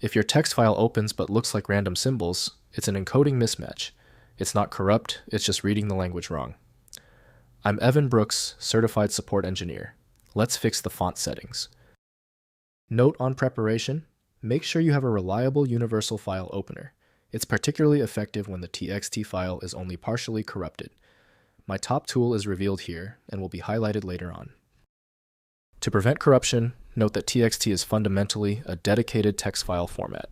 If your text file opens but looks like random symbols, it's an encoding mismatch. It's not corrupt, it's just reading the language wrong. I'm Evan Brooks, Certified Support Engineer. Let's fix the font settings. Note on preparation, make sure you have a reliable universal file opener. It's particularly effective when the TXT file is only partially corrupted. My top tool is revealed here and will be highlighted later on. To prevent corruption, note that TXT is fundamentally a dedicated text file format.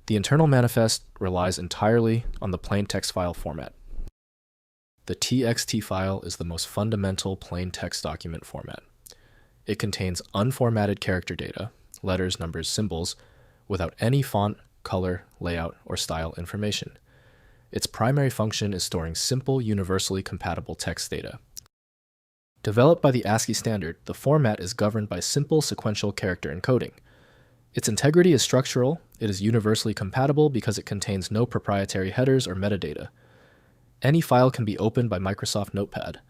The internal manifest relies entirely on the plain text file format. The TXT file is the most fundamental plain text document format. It contains unformatted character data, letters, numbers, symbols, without any font, color, layout, or style information. Its primary function is storing simple, universally compatible text data. Developed by the ASCII standard, the format is governed by simple sequential character encoding. Its integrity is structural. It is universally compatible because it contains no proprietary headers or metadata. Any file can be opened by Microsoft Notepad,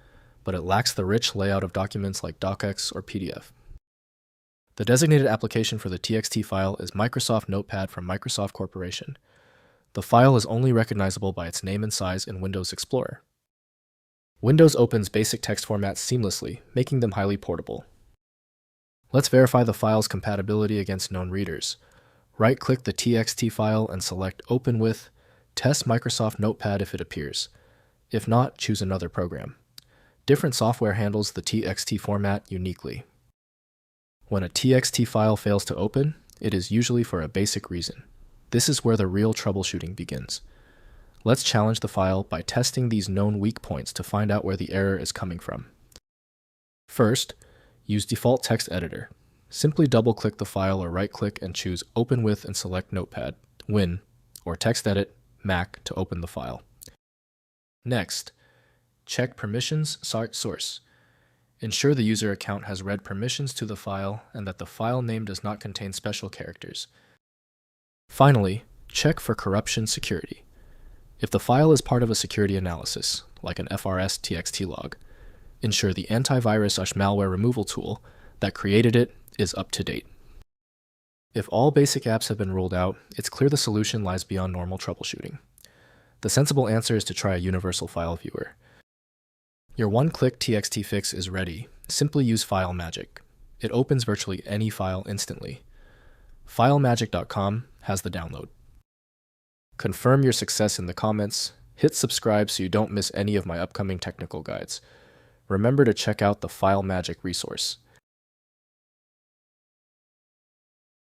but it lacks the rich layout of documents like docx or PDF. The designated application for the TXT file is Microsoft Notepad from Microsoft Corporation. The file is only recognizable by its name and size in Windows Explorer. Windows opens basic text formats seamlessly, making them highly portable. Let's verify the file's compatibility against known readers. Right-click the TXT file and select Open with, test Microsoft Notepad if it appears. If not, choose another program. Different software handles the TXT format uniquely. When a TXT file fails to open, it is usually for a basic reason. This is where the real troubleshooting begins. Let's challenge the file by testing these known weak points to find out where the error is coming from. First, use Default Text Editor. Simply double-click the file or right-click and choose Open with and select Notepad, Win, or TextEdit, Mac to open the file. Next, check Permissions Source. Ensure the user account has read permissions to the file and that the file name does not contain special characters. Finally, check for corruption security. If the file is part of a security analysis, like an FRS TXT log, ensure the antivirus/malware removal tool that created it is up to date. If all basic apps have been ruled out, it's clear the solution lies beyond normal troubleshooting. The sensible answer is to try a universal file viewer. Your one-click TXT fix is ready. Simply use File Magic. It opens virtually any file instantly. FileMagic.com has the download. Confirm your success in the comments. Hit subscribe so you don't miss any of my upcoming technical guides. Remember to check out the File Magic resource.